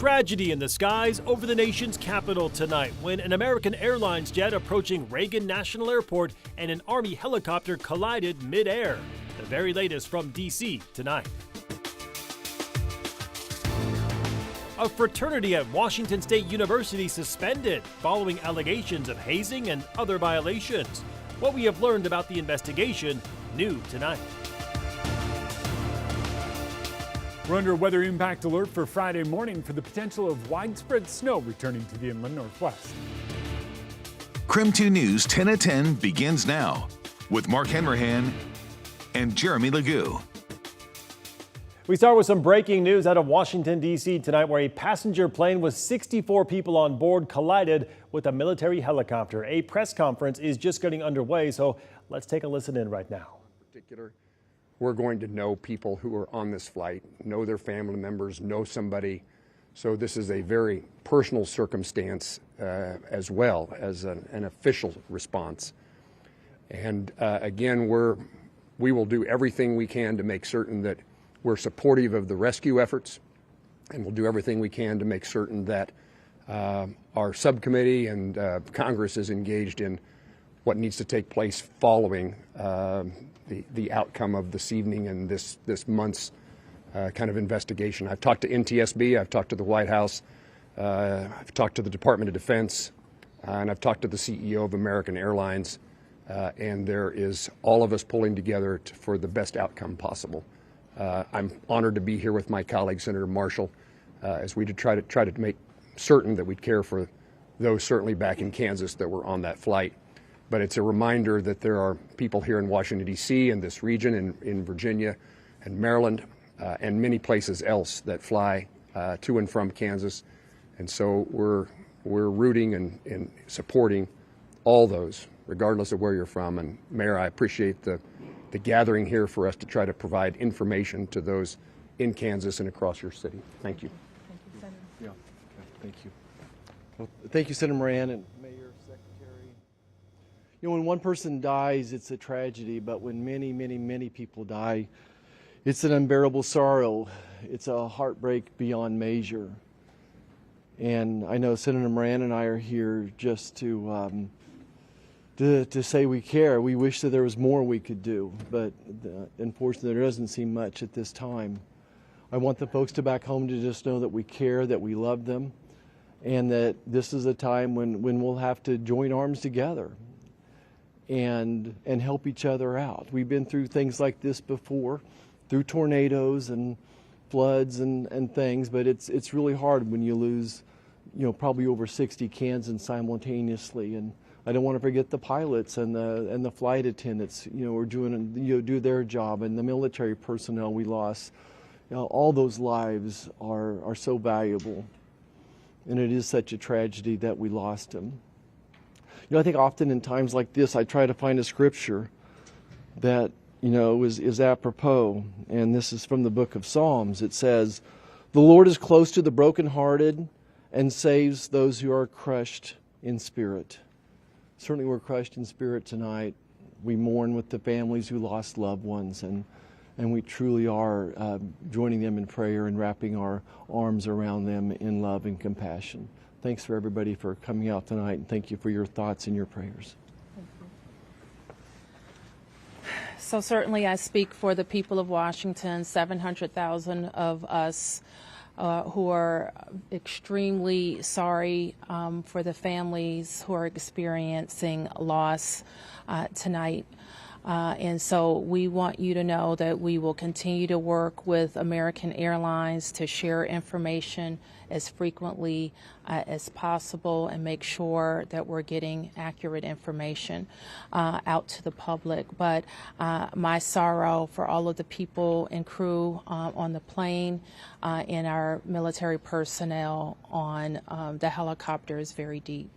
Tragedy in the skies over the nation's capital tonight when an American Airlines jet approaching Reagan National Airport and an Army helicopter collided mid-air. The very latest from D.C. tonight. A fraternity at Washington State University suspended following allegations of hazing and other violations. What we have learned about the investigation, new tonight. We're under a weather impact alert for Friday morning for the potential of widespread snow returning to the inland northwest. KREM 2 News 10 at 10 begins now with Mark Henrahan and Jeremy Legoo. We start with some breaking news out of Washington, D.C. tonight, where a passenger plane with 64 people on board collided with a military helicopter. A press conference is just getting underway, so let's take a listen in right now. We're going to know people who are on this flight, know their family members, know somebody. So this is a very personal circumstance as well as an official response. And again, we will do everything we can to make certain that we're supportive of the rescue efforts, and we'll do everything we can to make certain that our subcommittee and Congress is engaged in what needs to take place following the outcome of this evening and this month's kind of investigation. I've talked to NTSB, I've talked to the White House, I've talked to the Department of Defense, and I've talked to the CEO of American Airlines, and there is all of us pulling together for the best outcome possible. I'm honored to be here with my colleague, Senator Marshall, as we try to make certain that we care for those certainly back in Kansas that were on that flight. But it's a reminder that there are people here in Washington, D.C. and this region, in Virginia and Maryland, and many places else that fly to and from Kansas. And so we're rooting and supporting all those, regardless of where you're from. And Mayor, I appreciate the gathering here for us to try to provide information to those in Kansas and across your city. Thank you. Thank you, Senator. Yeah, okay, thank you. Well, thank you, Senator Moran and Mayor, Secretary. You know, when one person dies, it's a tragedy, but when many, many, many people die, it's an unbearable sorrow. It's a heartbreak beyond measure. And I know Senator Moran and I are here just to say we care. We wish that there was more we could do, but unfortunately there doesn't seem much at this time. I want the folks to back home to just know that we care, that we love them, and that this is a time when we'll have to join arms together and help each other out. We've been through things like this before, through tornadoes and floods and things, but it's really hard when you lose, you know, probably over 60 Kansans simultaneously. And I don't want to forget the pilots and the flight attendants, you know, are doing, you know, do their job, and the military personnel we lost. You know, all those lives are so valuable, and it is such a tragedy that we lost them. You know, I think often in times like this, I try to find a scripture that, you know, is apropos, and this is from the book of Psalms. It says, "The Lord is close to the brokenhearted and saves those who are crushed in spirit." Certainly we're crushed in spirit tonight. We mourn with the families who lost loved ones, and we truly are joining them in prayer and wrapping our arms around them in love and compassion. Thanks for everybody for coming out tonight, and thank you for your thoughts and your prayers. So certainly I speak for the people of Washington, 700,000 of us who are extremely sorry for the families who are experiencing loss tonight. And so we want you to know that we will continue to work with American Airlines to share information as frequently as possible and make sure that we're getting accurate information out to the public. But my sorrow for all of the people and crew on the plane and our military personnel on the helicopter is very deep.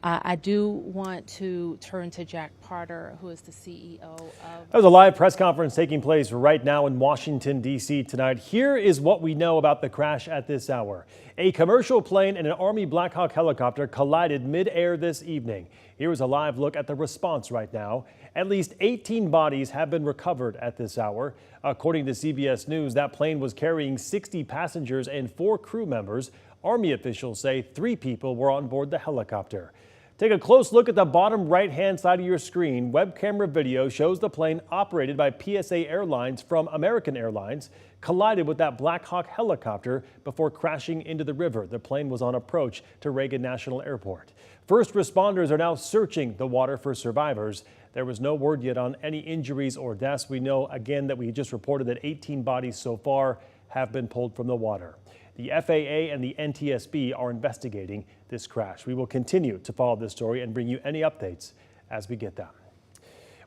I do want to turn to Jack Potter, who is the CEO of... There's a live press conference taking place right now in Washington, D.C. tonight. Here is what we know about the crash at this hour. A commercial plane and an Army Black Hawk helicopter collided mid-air this evening. Here is a live look at the response right now. At least 18 bodies have been recovered at this hour. According to CBS News, that plane was carrying 60 passengers and 4 crew members. Army officials say 3 people were on board the helicopter. Take a close look at the bottom right-hand side of your screen. Web camera video shows the plane operated by PSA Airlines from American Airlines collided with that Black Hawk helicopter before crashing into the river. The plane was on approach to Reagan National Airport. First responders are now searching the water for survivors. There was no word yet on any injuries or deaths. We know again that we just reported that 18 bodies so far have been pulled from the water. The FAA and the NTSB are investigating this crash. We will continue to follow this story and bring you any updates as we get them.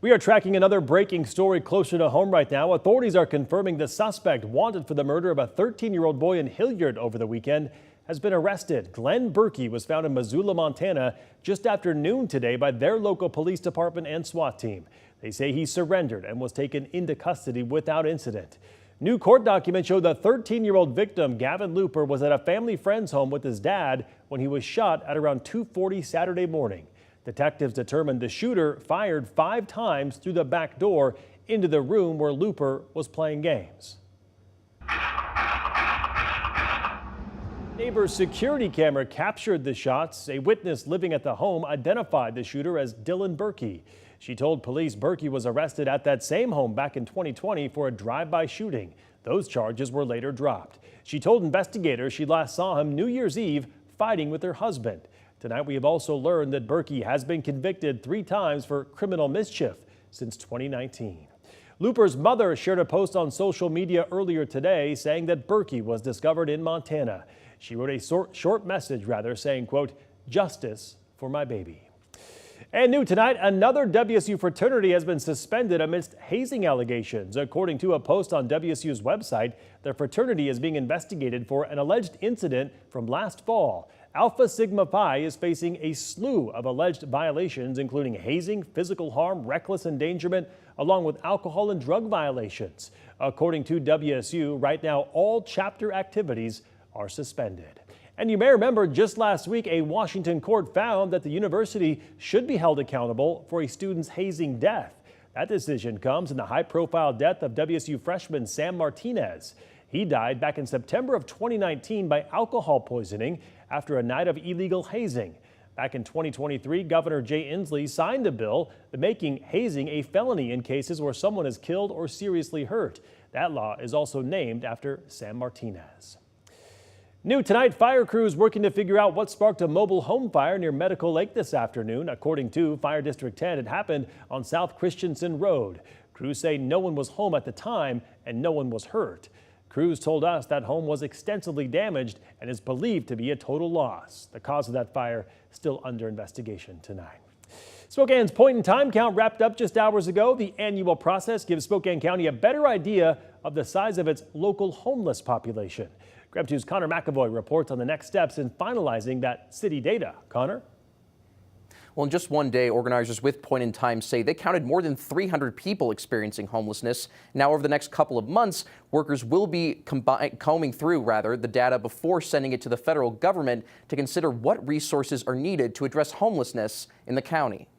We are tracking another breaking story closer to home right now. Authorities are confirming the suspect wanted for the murder of a 13-year-old boy in Hilliard over the weekend has been arrested. Glenn Berkey was found in Missoula, Montana just after noon today by their local police department and SWAT team. They say he surrendered and was taken into custody without incident. New court documents show the 13-year-old victim, Gavin Looper, was at a family friend's home with his dad when he was shot at around 2:40 Saturday morning. Detectives determined the shooter fired 5 times through the back door into the room where Looper was playing games. Neighbor's security camera captured the shots. A witness living at the home identified the shooter as Dylan Berkey. She told police Berkey was arrested at that same home back in 2020 for a drive-by shooting. Those charges were later dropped. She told investigators she last saw him New Year's Eve fighting with her husband. Tonight we have also learned that Berkey has been convicted 3 times for criminal mischief since 2019. Looper's mother shared a post on social media earlier today saying that Berkey was discovered in Montana. She wrote a short message saying, quote, "Justice for my baby." And new tonight, another WSU fraternity has been suspended amidst hazing allegations. According to a post on WSU's website, the fraternity is being investigated for an alleged incident from last fall. Alpha Sigma Phi is facing a slew of alleged violations, including hazing, physical harm, reckless endangerment, along with alcohol and drug violations. According to WSU, right now all chapter activities are suspended. And you may remember just last week, a Washington court found that the university should be held accountable for a student's hazing death. That decision comes in the high-profile death of WSU freshman Sam Martinez. He died back in September of 2019 by alcohol poisoning after a night of illegal hazing. Back in 2023, Governor Jay Inslee signed a bill making hazing a felony in cases where someone is killed or seriously hurt. That law is also named after Sam Martinez. New tonight, fire crews working to figure out what sparked a mobile home fire near Medical Lake this afternoon. According to Fire District 10, it happened on South Christensen Road. Crews say no one was home at the time and no one was hurt. Crews told us that home was extensively damaged and is believed to be a total loss. The cause of that fire still under investigation tonight. Spokane's point-in-time count wrapped up just hours ago. The annual process gives Spokane County a better idea of the size of its local homeless population. KREM 2's Connor McAvoy reports on the next steps in finalizing that city data. Connor? Well, in just one day, organizers with Point in Time say they counted more than 300 people experiencing homelessness. Now, over the next couple of months, workers will be combing through the data before sending it to the federal government to consider what resources are needed to address homelessness in the county.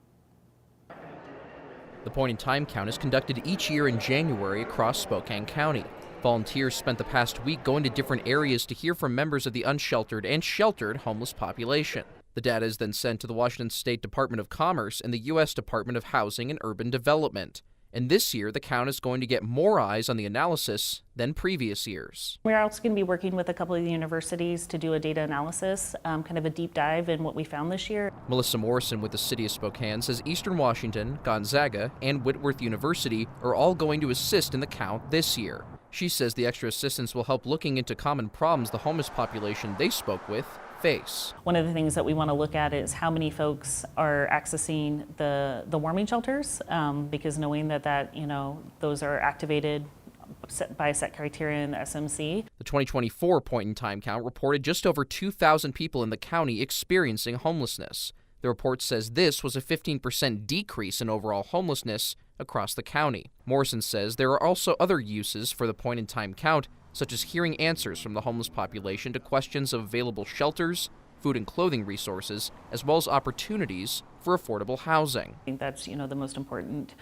The Point in Time count is conducted each year in January across Spokane County. Volunteers spent the past week going to different areas to hear from members of the unsheltered and sheltered homeless population. The data is then sent to the Washington State Department of Commerce and the U.S. Department of Housing and Urban Development. And this year, the count is going to get more eyes on the analysis than previous years. We're also going to be working with a couple of the universities to do a data analysis, kind of a deep dive in what we found this year. Melissa Morrison with the City of Spokane says Eastern Washington, Gonzaga, and Whitworth University are all going to assist in the count this year. She says the extra assistance will help looking into common problems the homeless population they spoke with face. One of the things that we want to look at is how many folks are accessing the warming shelters, because knowing that those are activated by a set criteria in the SMC. The 2024 point-in-time count reported just over 2,000 people in the county experiencing homelessness. The report says this was a 15% decrease in overall homelessness across the county. Morrison says there are also other uses for the point-in-time count, such as hearing answers from the homeless population to questions of available shelters, food and clothing resources, as well as opportunities for affordable housing. I think that's, the most important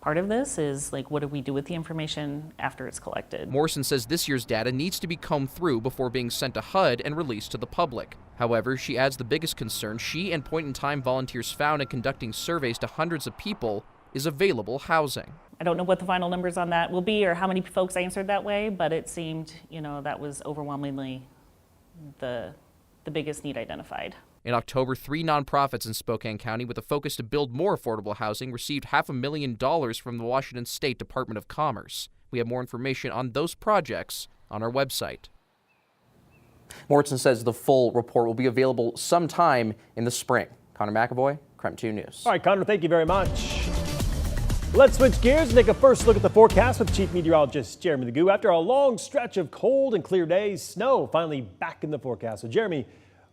part of this is like, what do we do with the information after it's collected? Morrison says this year's data needs to be combed through before being sent to HUD and released to the public. However, she adds the biggest concern she and point-in-time volunteers found in conducting surveys to hundreds of people is available housing. I don't know what the final numbers on that will be or how many folks answered that way, but it seemed, that was overwhelmingly the biggest need identified. In October, 3 nonprofits in Spokane County with a focus to build more affordable housing received $500,000 from the Washington State Department of Commerce. We have more information on those projects on our website. Morrison says the full report will be available sometime in the spring. Connor McAvoy, KREM 2 News. All right, Connor, thank you very much. Let's switch gears and take a first look at the forecast with Chief Meteorologist Jeremy Legoo. After a long stretch of cold and clear days, snow finally back in the forecast. So, Jeremy,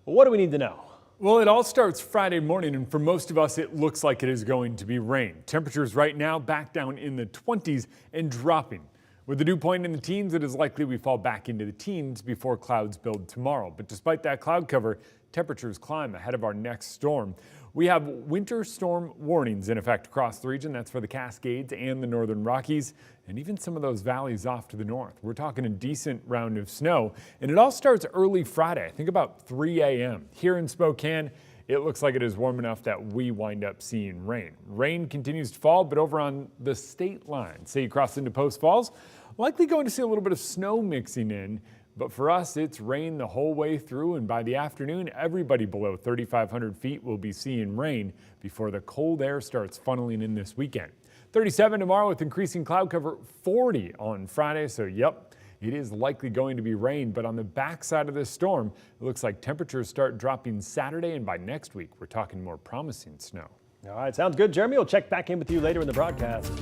what do we need to know? Well, it all starts Friday morning, and for most of us, it looks like it is going to be rain. Temperatures right now back down in the 20s and dropping. With the dew point in the teens, it is likely we fall back into the teens before clouds build tomorrow. But despite that cloud cover, temperatures climb ahead of our next storm. We have winter storm warnings in effect across the region. That's for the Cascades and the northern Rockies, and even some of those valleys off to the north. We're talking a decent round of snow, and it all starts early Friday, I think about 3 a.m. Here in Spokane, it looks like it is warm enough that we wind up seeing rain. Rain continues to fall, but over on the state line, say you cross into Post Falls, likely going to see a little bit of snow mixing in. But for us, it's rain the whole way through, and by the afternoon, everybody below 3,500 feet will be seeing rain before the cold air starts funneling in this weekend. 37 tomorrow with increasing cloud cover, 40 on Friday, so yep, it is likely going to be rain. But on the backside of this storm, it looks like temperatures start dropping Saturday, and by next week, we're talking more promising snow. All right, sounds good, Jeremy. We'll check back in with you later in the broadcast.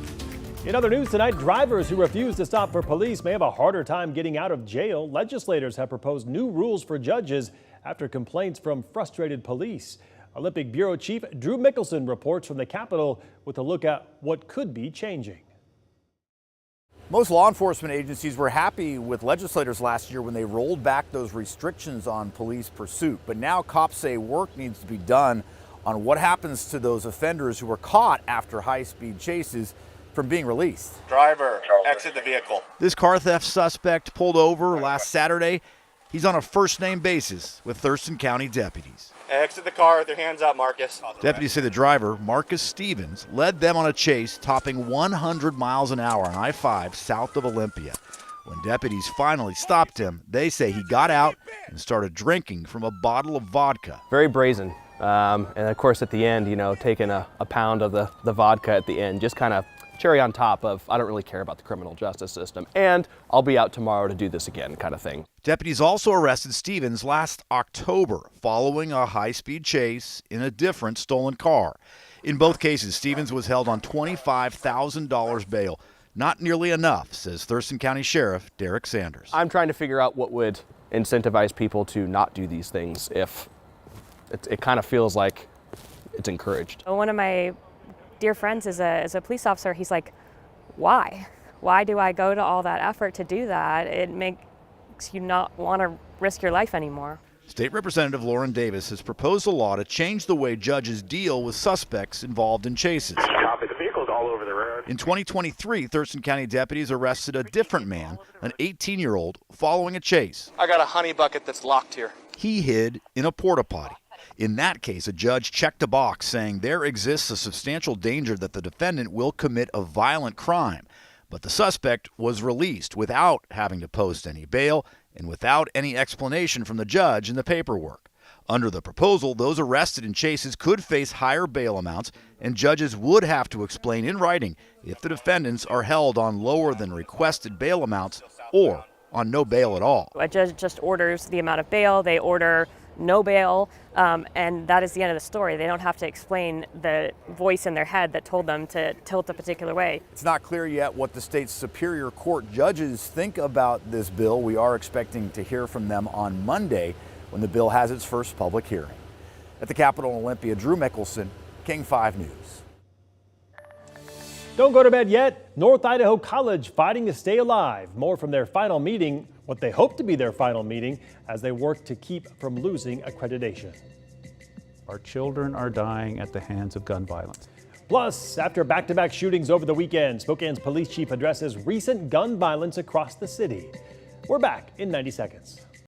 In other news tonight, drivers who refuse to stop for police may have a harder time getting out of jail. Legislators have proposed new rules for judges after complaints from frustrated police. Olympic Bureau Chief Drew Mickelson reports from the Capitol with a look at what could be changing. Most law enforcement agencies were happy with legislators last year when they rolled back those restrictions on police pursuit. But now cops say work needs to be done on what happens to those offenders who were caught after high-speed chases from being released. Driver, exit the vehicle. This car theft suspect pulled over last Saturday. He's on a first-name basis with Thurston County deputies. Exit the car with your hands up, Marcus. Deputies say the driver, Marcus Stevens, led them on a chase topping 100 miles an hour on I-5 south of Olympia. When deputies finally stopped him, they say he got out and started drinking from a bottle of vodka. Very brazen. And of course at the end, taking a pound of the vodka at the end, just kind of cherry on top of, I don't really care about the criminal justice system, and I'll be out tomorrow to do this again kind of thing. Deputies also arrested Stevens last October following a high-speed chase in a different stolen car. In both cases, Stevens was held on $25,000 bail. Not nearly enough, says Thurston County Sheriff Derek Sanders. I'm trying to figure out what would incentivize people to not do these things if it kind of feels like it's encouraged. One of my dear friends is a police officer. He's like, why? Why do I go to all that effort to do that? It makes you not want to risk your life anymore. State Representative Lauren Davis has proposed a law to change the way judges deal with suspects involved in chases. Copy. The vehicle's all over the road. In 2023, Thurston County deputies arrested a different man, an 18-year-old, following a chase. I got a honey bucket that's locked here. He hid in a porta potty. In that case, a judge checked a box saying there exists a substantial danger that the defendant will commit a violent crime. But the suspect was released without having to post any bail and without any explanation from the judge in the paperwork. Under the proposal, those arrested in chases could face higher bail amounts, and judges would have to explain in writing if the defendants are held on lower than requested bail amounts or on no bail at all. A judge just orders the amount of bail. They order no bail, and that is the end of the story. They don't have to explain the voice in their head that told them to tilt a particular way. It's not clear yet what the state's Superior Court judges think about this bill. We are expecting to hear from them on Monday when the bill has its first public hearing. At the Capitol in Olympia, Drew Mickelson, King 5 News. Don't go to bed yet. North Idaho College fighting to stay alive. More from their final meeting, what they hope to be their final meeting, as they work to keep from losing accreditation. Our children are dying at the hands of gun violence. Plus, after back-to-back shootings over the weekend, Spokane's police chief addresses recent gun violence across the city. We're back in 90 seconds.